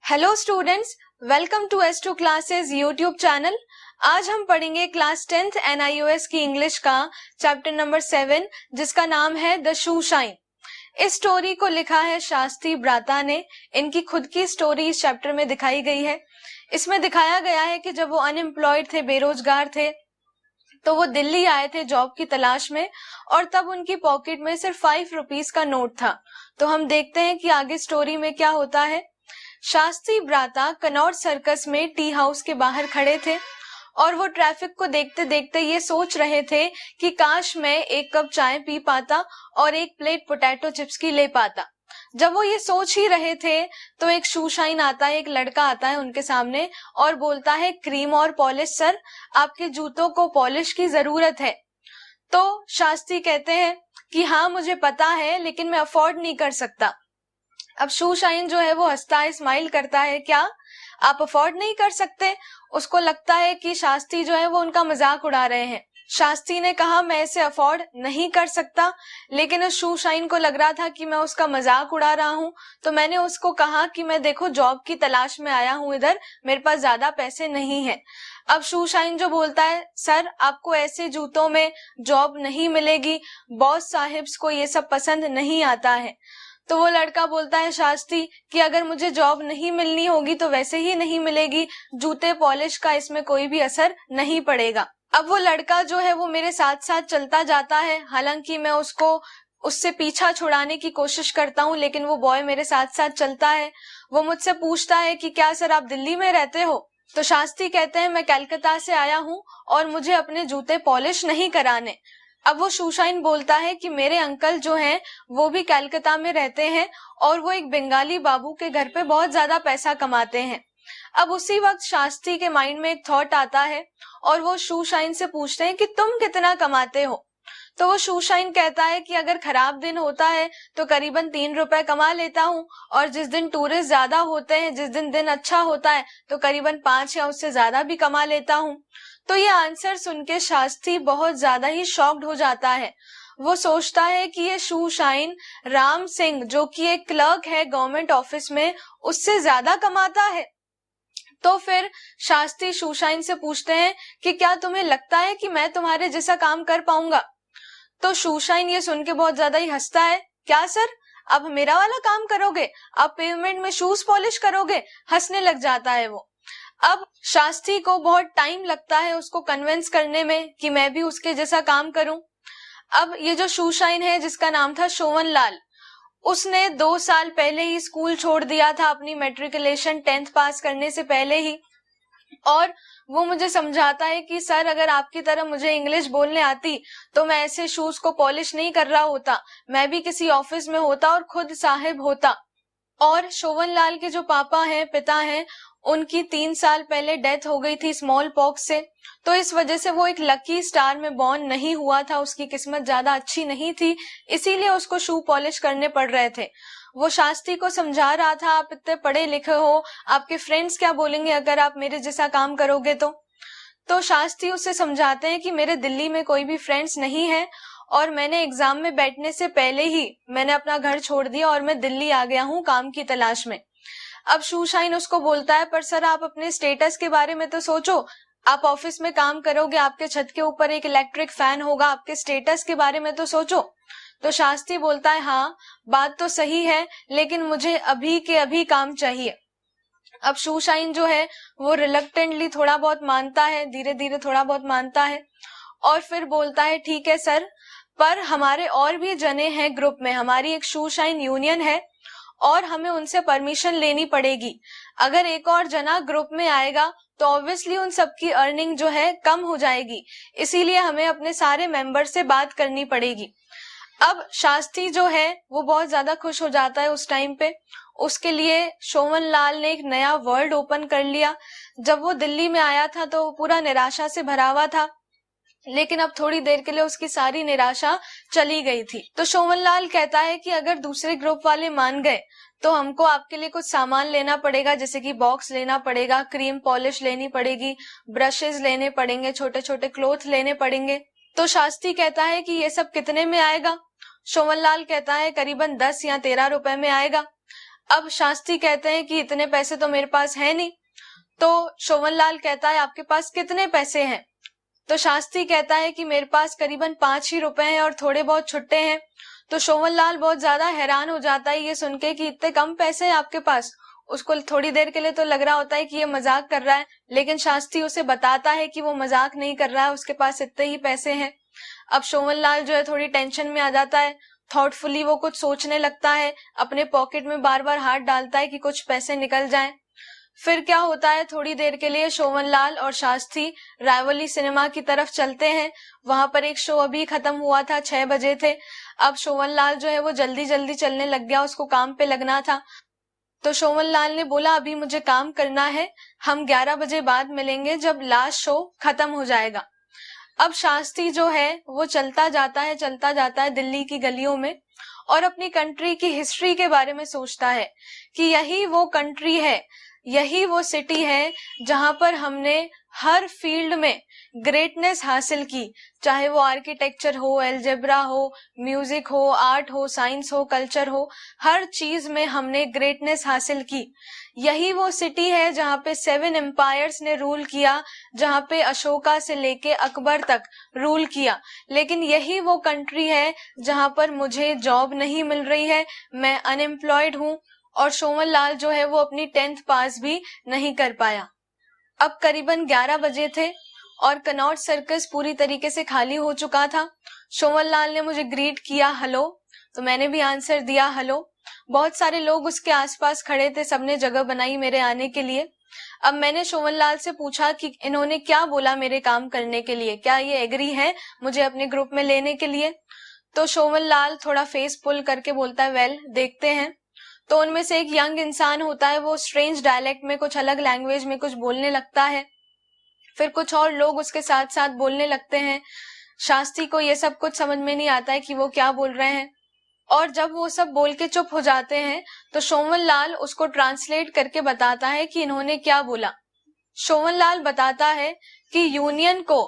Hello students, welcome to S2 classes YouTube channel. आज हम पढ़ेंगे क्लास 10th NIOS की इंग्लिश का चैप्टर नंबर 7 जिसका नाम है द शू शाइन। इस स्टोरी को लिखा है शास्त्री ब्राता ने। इनकी खुद की स्टोरी इस चैप्टर में दिखाई गई है। इसमें दिखाया गया है कि जब वो अनएम्प्लॉयड थे, बेरोजगार थे, तो वो दिल्ली आए थे जॉब की तलाश में और तब उनकी पॉकेट में सिर्फ 5 रुपीज का नोट था। तो हम देखते हैं कि आगे स्टोरी में क्या होता है। शास्त्री ब्राता कनॉट सर्कस में टी हाउस के बाहर खड़े थे और वो ट्रैफिक को देखते देखते ये सोच रहे थे कि काश मैं एक कप चाय पी पाता और एक प्लेट पोटैटो चिप्स की ले पाता। जब वो ये सोच ही रहे थे तो एक शू शाइन आता है, एक लड़का आता है उनके सामने और बोलता है, क्रीम और पॉलिश सर, आपके जूतों को पॉलिश की जरूरत है। तो शास्त्री कहते हैं कि हाँ मुझे पता है, लेकिन मैं अफोर्ड नहीं कर सकता। अब शू शाइन जो है वो हंसता है, स्माइल करता है, क्या आप अफोर्ड नहीं कर सकते? उसको लगता है कि शास्त्री जो है वो उनका मजाक उड़ा रहे हैं। शास्त्री ने कहा, मैं इसे अफोर्ड नहीं कर सकता, लेकिन उस शू शाइन को लग रहा था कि मैं उसका मजाक उड़ा रहा हूँ। तो मैंने उसको कहा कि मैं देखो जॉब की तलाश में आया हूँ इधर, मेरे पास ज्यादा पैसे नहीं है। अब शू शाइन जो बोलता है, सर आपको ऐसे जूतों में जॉब नहीं मिलेगी, बॉस साहिब्स को ये सब पसंद नहीं आता है। तो वो लड़का बोलता है शास्त्री कि अगर मुझे जॉब नहीं मिलनी होगी तो वैसे ही नहीं मिलेगी, जूते पॉलिश का इसमें कोई भी असर नहीं पड़ेगा। अब वो लड़का जो है वो मेरे साथ साथ चलता जाता है, हालांकि मैं उससे पीछा छुड़ाने की कोशिश करता हूँ, लेकिन वो बॉय मेरे साथ साथ चलता है। वो मुझसे पूछता है कि क्या सर आप दिल्ली में रहते हो? तो शास्त्री कहते हैं, मैं कलकत्ता से आया हूँ और मुझे अपने जूते पॉलिश नहीं कराने। अब वो शू शाइन बोलता है कि मेरे अंकल जो हैं वो भी कलकत्ता में रहते हैं और वो एक बंगाली बाबू के घर पे बहुत ज्यादा पैसा कमाते हैं। अब उसी वक्त शास्त्री के माइंड में एक थॉट आता है और वो शू शाइन से पूछते हैं कि तुम कितना कमाते हो? तो वो शू शाइन कहता है कि अगर खराब दिन होता है तो करीबन 3 रुपए कमा लेता हूँ, और जिस दिन टूरिस्ट ज्यादा होते हैं, जिस दिन अच्छा होता है, तो करीबन 5 या उससे ज्यादा भी कमा लेता हूँ। तो ये आंसर सुन के शास्त्री बहुत ज्यादा ही शॉक्ड हो जाता है। वो सोचता है कि ये शू शाइन राम सिंह, जो कि एक क्लर्क है गवर्नमेंट ऑफिस में, उससे ज्यादा कमाता है। तो फिर शास्त्री शू शाइन से पूछते हैं कि क्या तुम्हें लगता है कि मैं तुम्हारे जैसा काम कर पाऊंगा? तो शू शाइन ये सुन के बहुत ज्यादा ही हंसता है, क्या सर आप मेरा वाला काम करोगे? आप पेमेंट में शूज पॉलिश करोगे? हंसने लग जाता है वो। अब शास्त्री को बहुत टाइम लगता है उसको कन्विंस करने में कि मैं भी उसके जैसा काम करूं। अब ये जो शू शाइन है जिसका नाम था शोवन लाल, उसने 2 साल पहले ही स्कूल छोड़ दिया था, अपनी मैट्रिकुलेशन 10th पास करने से पहले ही। और वो मुझे समझाता है कि सर अगर आपकी तरह मुझे इंग्लिश बोलने आती तो मैं ऐसे शूज को पॉलिश नहीं कर रहा होता, मैं भी किसी ऑफिस में होता और खुद साहिब होता। और शोवन लाल के जो पिता हैं, उनकी 3 साल पहले डेथ हो गई थी स्मॉल पॉक्स से। तो इस वजह से वो एक लकी स्टार में बॉर्न नहीं हुआ था, उसकी किस्मत ज्यादा अच्छी नहीं थी, इसीलिए उसको शू पॉलिश करने पड़ रहे थे। वो शास्त्री को समझा रहा था, आप इतने पढ़े लिखे हो, आपके फ्रेंड्स क्या बोलेंगे अगर आप मेरे जैसा काम करोगे तो शास्त्री उसे समझाते हैं कि मेरे दिल्ली में कोई भी फ्रेंड्स नहीं है और मैंने एग्जाम में बैठने से पहले ही मैंने अपना घर छोड़ दिया और मैं दिल्ली आ गया हूँ काम की तलाश में। अब शू शाइन उसको बोलता है, पर सर आप अपने स्टेटस के बारे में तो सोचो, आप ऑफिस में काम करोगे, आपके छत के ऊपर एक इलेक्ट्रिक फैन होगा, आपके स्टेटस के बारे में तो सोचो। तो शास्त्री बोलता है, हाँ बात तो सही है, लेकिन मुझे अभी के अभी काम चाहिए। अब शू शाइन जो है वो रिलक्टेंटली थोड़ा बहुत मानता है, धीरे धीरे थोड़ा बहुत मानता है और फिर बोलता है, ठीक है सर, पर हमारे और भी जने हैं ग्रुप में, हमारी एक शू शाइन यूनियन है और हमें उनसे परमिशन लेनी पड़ेगी। अगर एक और जना ग्रुप में आएगा तो ऑब्वियसली उन सबकी अर्निंग जो है कम हो जाएगी, इसीलिए हमें अपने सारे मेंबर से बात करनी पड़ेगी। अब शास्त्री जो है वो बहुत ज्यादा खुश हो जाता है उस टाइम पे। उसके लिए शोवन लाल ने एक नया वर्ल्ड ओपन कर लिया। जब वो दिल्ली में आया था तो पूरा निराशा से भरा हुआ था, लेकिन अब थोड़ी देर के लिए उसकी सारी निराशा चली गई थी। तो शोवन लाल कहता है कि अगर दूसरे ग्रुप वाले मान गए तो हमको आपके लिए कुछ सामान लेना पड़ेगा, जैसे कि बॉक्स लेना पड़ेगा, क्रीम पॉलिश लेनी पड़ेगी, ब्रशेस लेने पड़ेंगे, छोटे छोटे क्लोथ लेने पड़ेंगे। तो शास्त्री कहता है कि ये सब कितने में आएगा? शोभनलाल कहता है करीबन 10 या 13 रुपए में आएगा। अब शास्त्री कहते हैं कि इतने पैसे तो मेरे पास है नहीं। तो शोभनलाल कहता है आपके पास कितने पैसे हैं? तो शास्त्री कहता है कि मेरे पास करीबन 5 ही रुपए हैं और थोड़े बहुत छुट्टे हैं। तो शोभनलाल बहुत ज्यादा हैरान हो जाता है ये सुन के कि इतने कम पैसे हैं आपके पास। उसको थोड़ी देर के लिए तो लग रहा होता है कि ये मजाक कर रहा है, लेकिन शास्त्री उसे बताता है कि वो मजाक नहीं कर रहा है, उसके पास इतने ही पैसे हैं। अब शोभनलाल जो है थोड़ी टेंशन में आ जाता है। थॉटफुली वो कुछ सोचने लगता है, अपने पॉकेट में बार बार हाथ डालता है कि कुछ पैसे निकल जाएं। फिर क्या होता है, थोड़ी देर के लिए शोभनलाल और शास्त्री रायवली सिनेमा की तरफ चलते हैं। वहां पर एक शो अभी खत्म हुआ था, 6 बजे थे। अब शोभनलाल जो है वो जल्दी जल्दी चलने लग गया, उसको काम पे लगना था। तो शोभनलाल ने बोला अभी मुझे काम करना है, हम 11 बजे बाद मिलेंगे जब लास्ट शो खत्म हो जाएगा। अब शास्त्री जो है वो चलता जाता है दिल्ली की गलियों में और अपनी कंट्री की हिस्ट्री के बारे में सोचता है कि यही वो कंट्री है, यही वो सिटी है जहां पर हमने हर फील्ड में ग्रेटनेस हासिल की, चाहे वो आर्किटेक्चर हो, एल्जेब्रा हो, म्यूजिक हो, आर्ट हो, साइंस हो, कल्चर हो, हर चीज में हमने ग्रेटनेस हासिल की। यही वो सिटी है जहां पे 7 एम्पायर्स ने रूल किया, जहां पे अशोका से लेके अकबर तक रूल किया। लेकिन यही वो कंट्री है जहां पर मुझे जॉब नहीं मिल रही है, मैं अनएम्प्लॉयड हूँ। और शोभनलाल जो है वो अपनी 10th पास भी नहीं कर पाया। अब करीबन 11 बजे थे और कनॉट सर्कस पूरी तरीके से खाली हो चुका था। शोभनलाल ने मुझे ग्रीट किया हेलो, तो मैंने भी आंसर दिया हेलो। बहुत सारे लोग उसके आसपास खड़े थे, सबने जगह बनाई मेरे आने के लिए। अब मैंने शोभनलाल से पूछा कि इन्होंने क्या बोला मेरे काम करने के लिए, क्या ये एग्री है मुझे अपने ग्रुप में लेने के लिए? तो शोभनलाल थोड़ा फेस पुल करके बोलता है वेल देखते हैं। तो उनमें से एक यंग इंसान होता है, वो स्ट्रेंज डायलेक्ट में, कुछ अलग लैंग्वेज में कुछ बोलने लगता है। फिर कुछ और लोग उसके साथ साथ बोलने लगते हैं। शास्त्री को ये सब कुछ समझ में नहीं आता है कि वो क्या बोल रहे हैं। और जब वो सब बोल के चुप हो जाते हैं तो शोभनलाल उसको ट्रांसलेट करके बताता है कि इन्होंने क्या बोला। शोभनलाल बताता है कि यूनियन को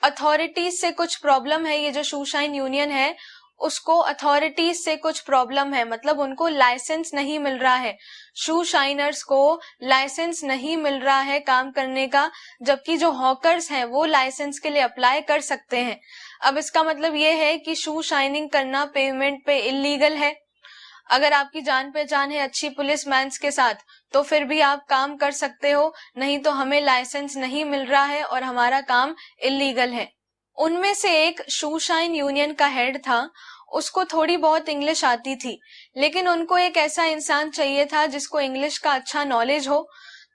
अथॉरिटीज से कुछ प्रॉब्लम है, ये जो शू शाइन यूनियन है उसको अथॉरिटीज से कुछ प्रॉब्लम है, मतलब उनको लाइसेंस नहीं मिल रहा है, शू शाइनर्स को लाइसेंस नहीं मिल रहा है काम करने का, जबकि जो हॉकर्स हैं वो लाइसेंस के लिए अप्लाई कर सकते हैं। अब इसका मतलब ये है कि शू शाइनिंग करना पेमेंट पे इलीगल है। अगर आपकी जान पहचान है अच्छी पुलिस मैन्स के साथ तो फिर भी आप काम कर सकते हो, नहीं तो हमें लाइसेंस नहीं मिल रहा है और हमारा काम इलीगल है। उनमें से एक शू शाइन यूनियन का हेड था, उसको थोड़ी बहुत इंग्लिश आती थी, लेकिन उनको एक ऐसा इंसान चाहिए था जिसको इंग्लिश का अच्छा नॉलेज हो।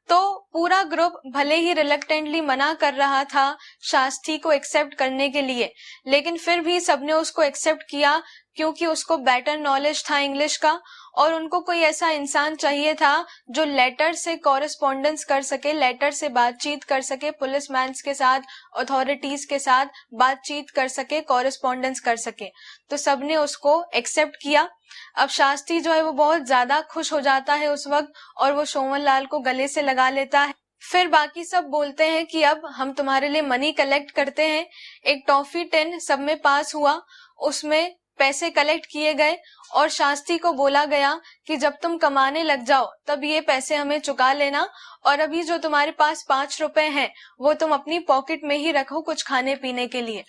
तो पूरा ग्रुप भले ही रिलक्टेंटली मना कर रहा था शास्त्री को एक्सेप्ट करने के लिए, लेकिन फिर भी सबने उसको एक्सेप्ट किया क्योंकि उसको बेटर नॉलेज था इंग्लिश का। और उनको कोई ऐसा इंसान चाहिए था जो लेटर से कॉरेस्पॉन्डेंस कर सके, लेटर से बातचीत कर सके, पुलिस मैन्स के साथ, अथॉरिटीज के साथ बातचीत कर सके, कॉरेस्पॉन्डेंस कर सके। तो सबने उसको एक्सेप्ट किया। अब शास्त्री जो है वो बहुत ज्यादा खुश हो जाता है उस वक्त और वो शोभनलाल को गले से लगा लेता है। फिर बाकी सब बोलते हैं कि अब हम तुम्हारे लिए मनी कलेक्ट करते हैं। एक टॉफी टिन सब में पास हुआ, उसमें पैसे कलेक्ट किए गए और शास्त्री को बोला गया कि जब तुम कमाने लग जाओ तब ये पैसे हमें चुका लेना, और अभी जो तुम्हारे पास 5 रुपए हैं वो तुम अपनी पॉकेट में ही रखो कुछ खाने पीने के लिए।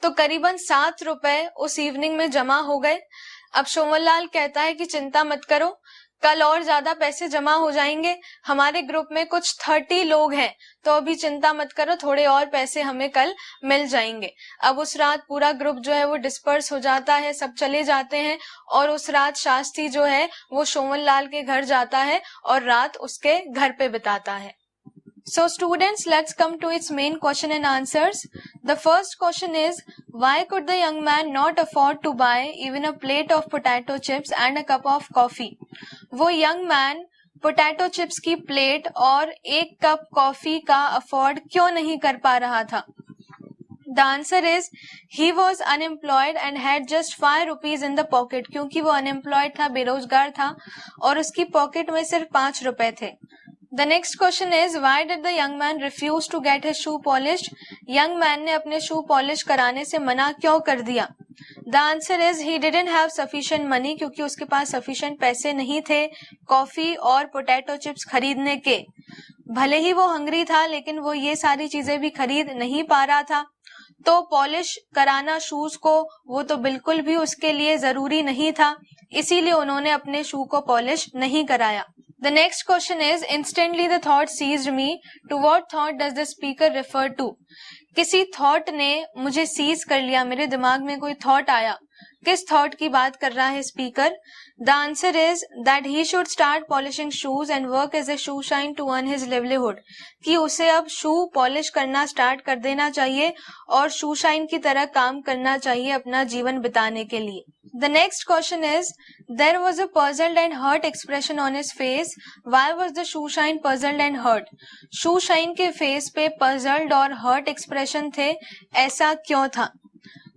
तो करीबन 7 रुपए उस इवनिंग में जमा हो गए। अब शोभनलाल कहता है कि चिंता मत करो, कल और ज्यादा पैसे जमा हो जाएंगे, हमारे ग्रुप में कुछ 30 लोग हैं, तो अभी चिंता मत करो, थोड़े और पैसे हमें कल मिल जाएंगे। अब उस रात पूरा ग्रुप जो है वो डिस्पर्स हो जाता है, सब चले जाते हैं और उस रात शास्त्री जो है वो शोभनलाल के घर जाता है और रात उसके घर पे बिताता है। So students, let's come to its main question and answers. The first question is, why could the young man not afford to buy even a plate of potato chips and a cup of coffee? वो young man potato chips की plate और 1 cup coffee का afford क्यों नहीं कर पा रहा था? The answer is he was unemployed and had just 5 rupees in the pocket, क्योंकि वो अनएम्प्लॉयड था, बेरोजगार था और उसकी पॉकेट में सिर्फ 5 रुपए थे। The next question is why did the young man refuse to get his shoe polished? Young man ने अपने शू पॉलिश कराने से मना क्यों कर दिया? The answer is he didn't have sufficient money, क्योंकि उसके पास सफिशिएंट पैसे नहीं थे कॉफी और पोटैटो चिप्स खरीदने के। भले ही वो हंग्री था लेकिन वो ये सारी चीजें भी खरीद नहीं पा रहा था, तो पॉलिश कराना शूज को वो तो बिल्कुल भी उसके लिए जरूरी नहीं था, इसीलिए उन्होंने अपने शू को पॉलिश नहीं कराया। The next question is instantly the thought seized me, to what thought does the speaker refer to? किसी थॉट ने मुझे सीज कर लिया, मेरे दिमाग में कोई थॉट आया। किस थॉट की बात कर रहा है speaker? The answer is that he should start polishing shoes and work as a shoe shine to earn his livelihood, कि उसे अब शू पॉलिश करना स्टार्ट कर देना चाहिए और शू शाइन की तरह काम करना चाहिए अपना जीवन बिताने के लिए। The next question is, there was a puzzled and hurt expression on his face. Why was the shoe shine puzzled and hurt? Shoe shine के face पे puzzled और hurt expression थे, ऐसा क्यों था?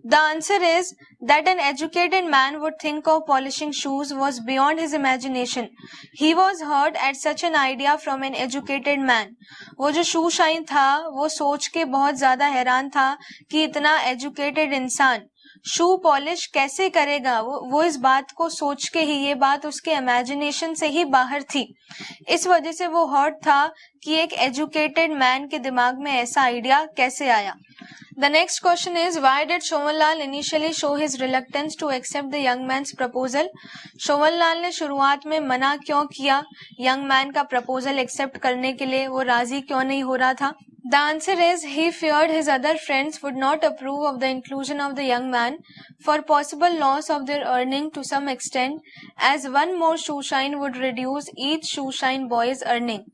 The answer is that an educated man would think of polishing shoes was beyond his imagination. He was hurt at such an idea from an educated man. वो जो shoe shine था, वो सोच के बहुत ज्यादा हैरान था कि इतना educated इंसान शू पॉलिश कैसे करेगा। वो इस बात को सोच के ही, ये बात उसके इमेजिनेशन से ही बाहर थी, इस वजह से वो हर्ट था कि एक एजुकेटेड मैन के दिमाग में ऐसा आइडिया कैसे आया। The next question is why did Shobhanlal initially show his reluctance to accept the young man's proposal? Shobhanlal ने शुरुआत में मना क्यों किया यंग मैन का प्रपोजल एक्सेप्ट करने के लिए, वो राजी क्यों नहीं हो रहा था? The answer is he feared his other friends would not approve of the inclusion of the young man for possible loss of their earning to some extent, as one more shoe shine would reduce each shoe shine boy's earning.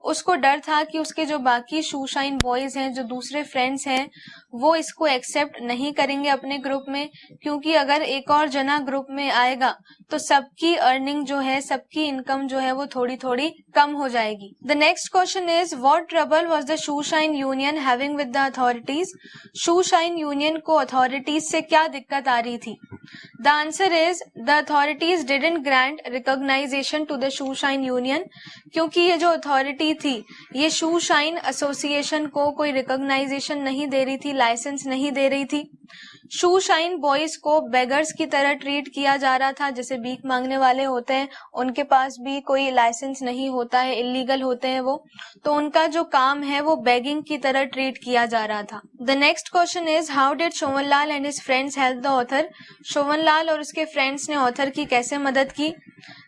उसको डर था कि उसके जो बाकी शू shine boys हैं, जो दूसरे फ्रेंड्स हैं, वो इसको एक्सेप्ट नहीं करेंगे अपने ग्रुप में, क्योंकि अगर एक और जना ग्रुप में आएगा तो सबकी अर्निंग जो है, सबकी इनकम जो है वो थोड़ी थोड़ी कम हो जाएगी। The next question is what trouble was the shoe shine union having with the authorities? Shoe shine union को अथॉरिटीज से क्या दिक्कत आ रही थी? The answer is the authorities didn't grant recognization to the shoe shine union, क्योंकि ये जो अथॉरिटी थी, ये शू शाइन एसोसिएशन को कोई रिकॉग्नाइजेशन नहीं दे रही थी, लाइसेंस नहीं दे रही थी। शू शाइन बॉयज को बेगर्स की तरह ट्रीट किया जा रहा था, जैसे भीख मांगने वाले होते हैं, उनके पास भी कोई लाइसेंस नहीं होता है, इलीगल होते हैं वो, तो उनका जो काम है वो बेगिंग की तरह ट्रीट किया जा रहा था। The next question is how did Shobhanlal and his friends help the author? Shobhanlal और उसके फ्रेंड्स ने ऑथर की कैसे मदद की?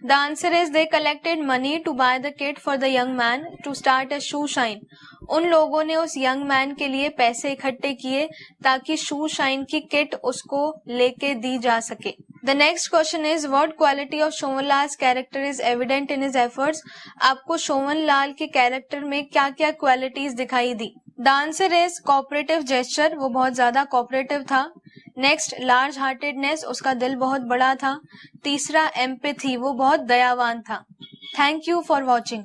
The answer is they collected money to buy the kit for the young man to start a shoe shine. उन लोगों ने उस यंग मैन के लिए पैसे इकट्ठे किए ताकि शू शाइन की किट उसको लेके दी जा सके। The next question is what quality of Shobhanlal's character is evident in his efforts? आपको शोभनलाल के कैरेक्टर में क्या क्या क्वालिटीज दिखाई दी? The answer is cooperative gesture, वो बहुत ज्यादा कोऑपरेटिव था। नेक्स्ट लार्ज हार्टेडनेस, उसका दिल बहुत बड़ा था। तीसरा एम्पैथी, वो बहुत दयावान था। Thank you for watching.